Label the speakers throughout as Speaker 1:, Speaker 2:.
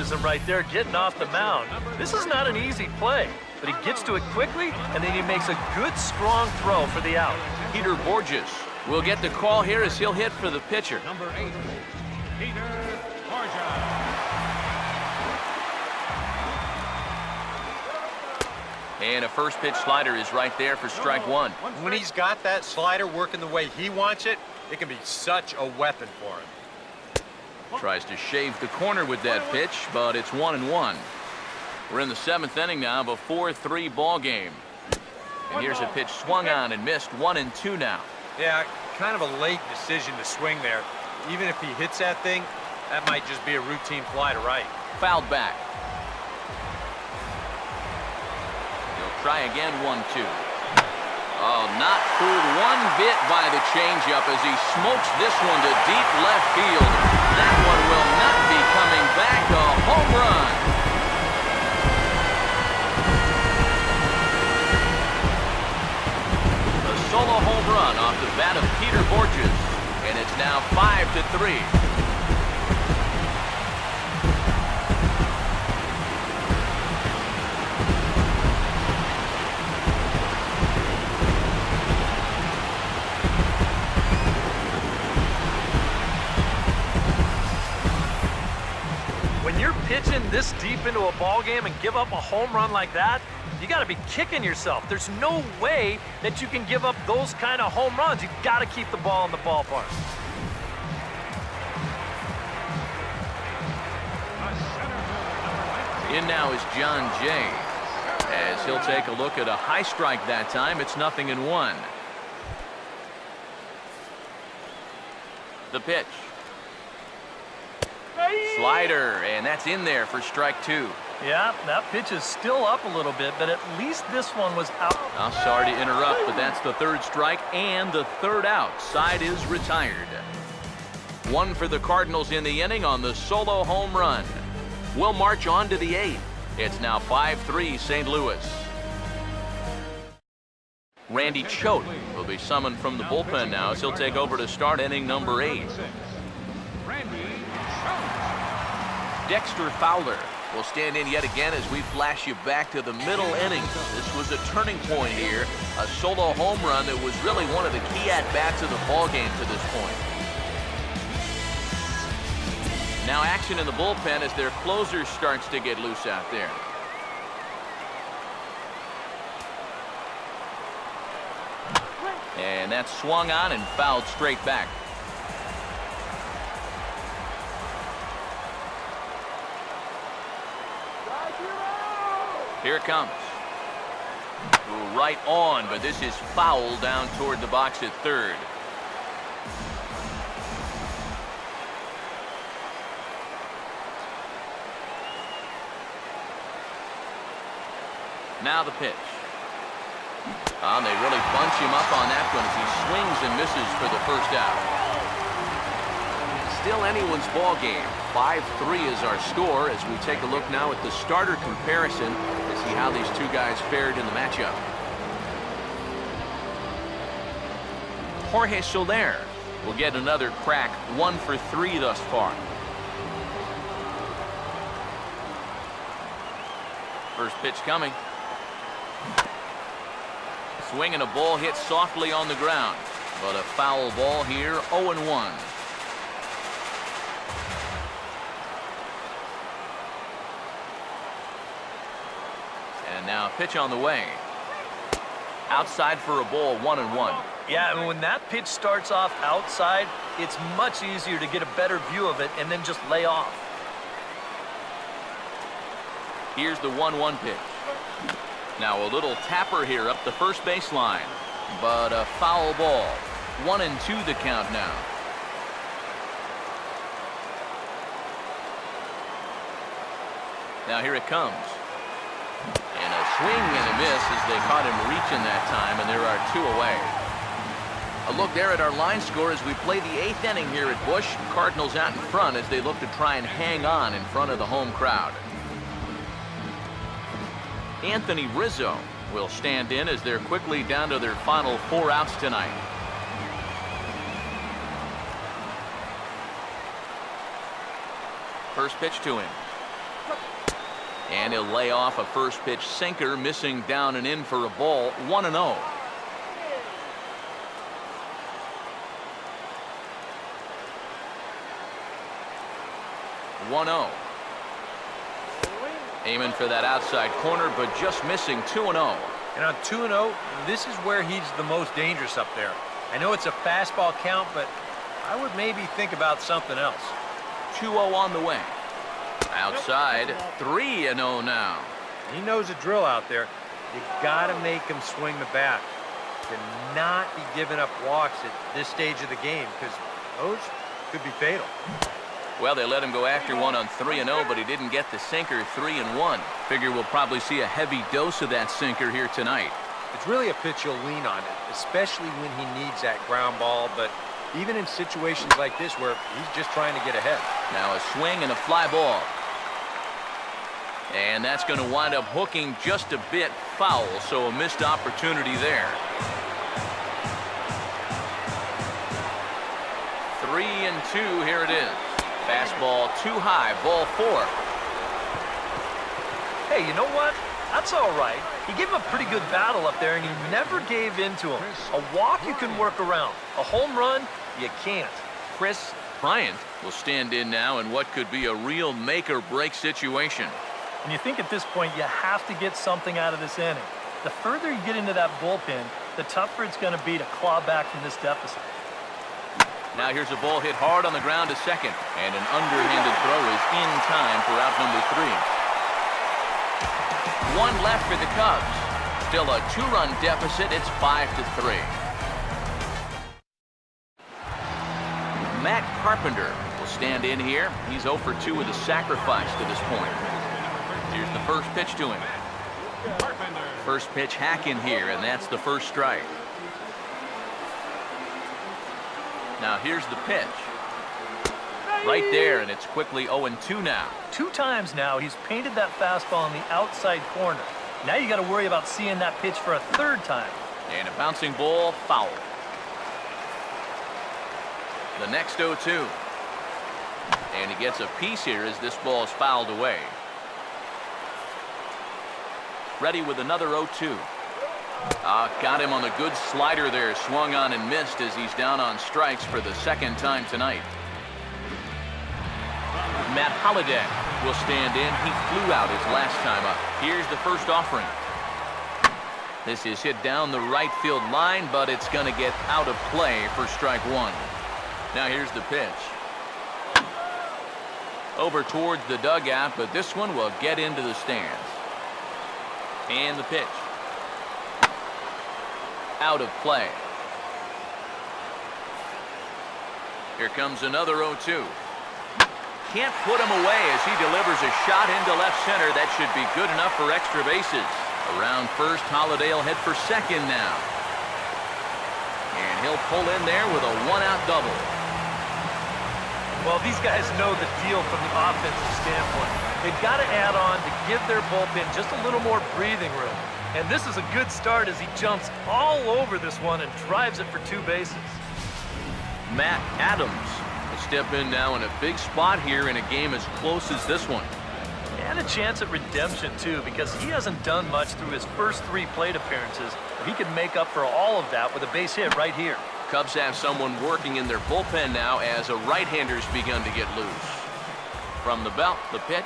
Speaker 1: athleticism right there getting off the mound. This is not an easy play, but he gets to it quickly, and then he makes a good, strong throw for the out.
Speaker 2: Peter Borges will get the call here as he'll hit for the pitcher.
Speaker 3: Number 8, Peter Borges.
Speaker 2: And a first pitch slider is right there for strike one.
Speaker 4: When he's got that slider working the way he wants it, it can be such a weapon for him.
Speaker 2: Tries to shave the corner with that pitch, but it's 1-1. We're in the 7th inning now of a 4-3 ball game. And here's a pitch swung on and missed. 1-2 now.
Speaker 4: Yeah, kind of a late decision to swing there. Even if he hits that thing, that might just be a routine fly to right.
Speaker 2: Fouled back. He'll try again. 1-2. Oh, not fooled one bit by the changeup as he smokes this one to deep left field. That one will not be coming back. A home run. A solo home run off the bat of Peter Borges, and it's now 5-3.
Speaker 1: When you're pitching this deep into a ball game and give up a home run like that, you got to be kicking yourself. There's no way that you can give up those kind of home runs. You got to keep the ball in the ballpark.
Speaker 2: In now is John Jay, as he'll take a look at a high strike that time. It's 0-1. The pitch. Slider, and that's in there for strike two.
Speaker 1: Yeah, that pitch is still up a little bit, but at least this one was out.
Speaker 2: I'm sorry to interrupt, but that's the third strike and the third out. Side is retired. One for the Cardinals in the inning on the solo home run. We'll march on to the 8th. It's now 5-3 St. Louis. Randy Choate will be summoned from the bullpen now as he'll take over to start inning number 8. Dexter Fowler will stand in yet again as we flash you back to the middle innings. This was a turning point here, a solo home run that was really one of the key at-bats of the ballgame to this point. Now action in the bullpen as their closer starts to get loose out there. And that's swung on and fouled straight back. Here it comes. Right on, but this is foul down toward the box at third. Now the pitch. They really bunch him up on that one as he swings and misses for the first out. Still anyone's ball game. 5-3 is our score as we take a look now at the starter comparison to see how these two guys fared in the matchup. Jorge Soler will get another crack, 1 for 3 thus far. First pitch coming. Swinging a ball hit softly on the ground, but a foul ball here, 0-1. And now a pitch on the way. Outside for a ball, 1-1.
Speaker 1: Yeah, and when that pitch starts off outside, it's much easier to get a better view of it and then just lay off.
Speaker 2: Here's the 1-1 pitch. Now a little tapper here up the first baseline, but a foul ball. 1-2 the count now. Now here it comes. And a swing and a miss as they caught him reaching that time, and there are 2 away. A look there at our line score as we play the 8th inning here at Busch. Cardinals out in front as they look to try and hang on in front of the home crowd. Anthony Rizzo will stand in as they're quickly down to their final 4 outs tonight. First pitch to him. And he'll lay off a first pitch sinker, missing down and in for a ball. 1-0. Aiming for that outside corner, but just missing. 2-0.
Speaker 4: And on 2-0, this is where he's the most dangerous up there. I know it's a fastball count, but I would maybe think about something else.
Speaker 2: 2-0 on the way. Outside, 3-0 now.
Speaker 4: He knows the drill out there. You got to make him swing the bat. Cannot be giving up walks at this stage of the game, because those could be fatal.
Speaker 2: Well, they let him go after one on 3-0, but he didn't get the sinker. 3-1. Figure we'll probably see a heavy dose of that sinker here tonight.
Speaker 4: It's really a pitch you'll lean on it, especially when he needs that ground ball, but even in situations like this where he's just trying to get ahead.
Speaker 2: Now a swing and a fly ball. And that's going to wind up hooking just a bit foul, so a missed opportunity there. 3-2, here it is. Fastball too high, ball 4.
Speaker 1: Hey, you know what? That's all right. He gave him a pretty good battle up there, and he never gave in to him. A walk you can work around. A home run, you can't.
Speaker 2: Chris Bryant will stand in now in what could be a real make-or-break situation.
Speaker 1: And you think at this point you have to get something out of this inning. The further you get into that bullpen, the tougher it's going to be to claw back from this deficit.
Speaker 2: Now here's a ball hit hard on the ground to second, and an underhanded throw is in time for out number 3. One left for the Cubs. Still a 2-run deficit. It's 5-3. Matt Carpenter will stand in here. He's 0 for 2 with a sacrifice to this point. Here's the first pitch to him. First pitch hack in here, and that's the first strike. Now here's the pitch. Right there, and it's quickly 0-2 now.
Speaker 1: 2 times now he's painted that fastball in the outside corner. Now you got to worry about seeing that pitch for a 3rd time.
Speaker 2: And a bouncing ball, foul. The next 0-2. And he gets a piece here as this ball is fouled away. Ready with another 0-2. Got him on the good slider there. Swung on and missed as he's down on strikes for the 2nd time tonight. Matt Holliday will stand in. He flew out his last time up. Here's the first offering. This is hit down the right field line, but it's going to get out of play for strike 1. Now here's the pitch. Over towards the dugout, but this one will get into the stands. And the pitch. Out of play. Here comes another 0-2. Can't put him away as he delivers a shot into left center. That should be good enough for extra bases. Around first, Holliday will head for second now. And he'll pull in there with a 1-out double.
Speaker 1: Well, these guys know the deal from the offensive standpoint. They've got to add on to give their bullpen just a little more breathing room. And this is a good start as he jumps all over this one and drives it for 2 bases.
Speaker 2: Matt Adams will step in now in a big spot here in a game as close as this one.
Speaker 1: And a chance at redemption, too, because he hasn't done much through his first 3 plate appearances. He could make up for all of that with a base hit right here.
Speaker 2: Cubs have someone working in their bullpen now as a right-hander's begun to get loose. From the belt, the pitch.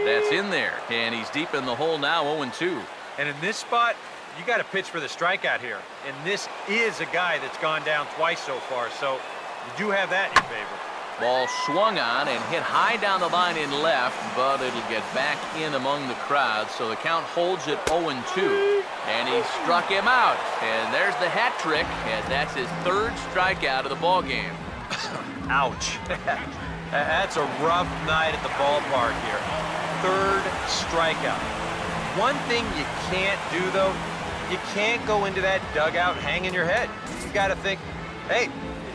Speaker 2: That's in there, and he's deep in the hole now, 0-2.
Speaker 4: And in this spot, you got to pitch for the strikeout here. And this is a guy that's gone down twice so far, so you do have that in your favor.
Speaker 2: Ball swung on and hit high down the line in left, but it'll get back in among the crowd, so the count holds at 0-2. And he struck him out, and there's the hat trick, and that's his 3rd strikeout of the ball game.
Speaker 4: Ouch. That's a rough night at the ballpark here. 3rd strikeout. One thing you can't do, though, you can't go into that dugout hanging your head. You got to think, hey,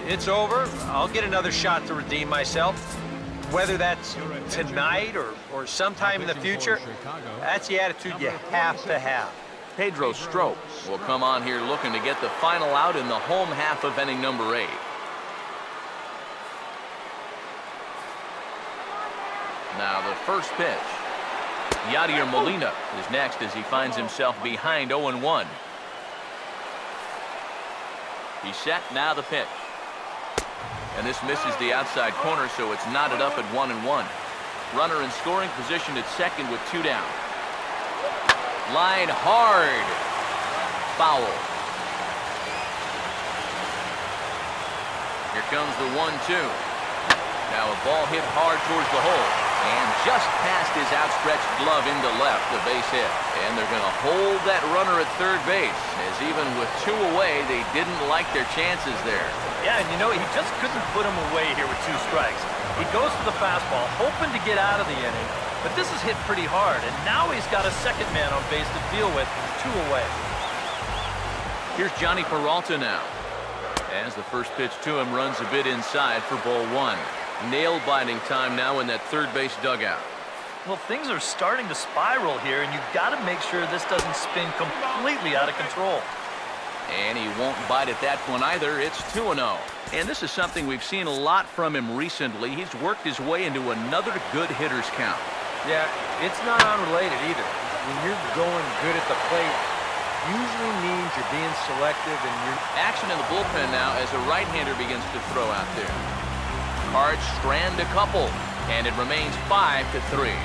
Speaker 4: it's over. I'll get another shot to redeem myself. Whether that's tonight or sometime in the future, that's the attitude you have to have.
Speaker 2: Pedro Strop will come on here looking to get the final out in the home half of inning number 8. Now the first pitch. Yadier Molina is next as he finds himself behind 0-1. He's set, now the pitch. And this misses the outside corner, so it's knotted up at 1-1. Runner in scoring position at second with 2 down. Line hard. Foul. Here comes the 1-2. Now a ball hit hard towards the hole. And just past his outstretched glove into left, the base hit. And they're going to hold that runner at third base, as even with 2 away, they didn't like their chances there.
Speaker 1: Yeah, and you know, he just couldn't put him away here with 2 strikes. He goes to the fastball, hoping to get out of the inning, but this is hit pretty hard, and now he's got a second man on base to deal with, 2 away.
Speaker 2: Here's Johnny Peralta now. As the first pitch to him runs a bit inside for ball 1. Nail-biting time now in that third base dugout.
Speaker 1: Well, things are starting to spiral here, and you've got to make sure this doesn't spin completely out of control.
Speaker 2: And he won't bite at that one either. It's 2-0. And this is something we've seen a lot from him recently. He's worked his way into another good hitter's count.
Speaker 4: Yeah, it's not unrelated either. When you're going good at the plate, usually means you're being selective and you're...
Speaker 2: Action in the bullpen now as a right-hander begins to throw out there. Cards strand a couple, and it remains 5-3.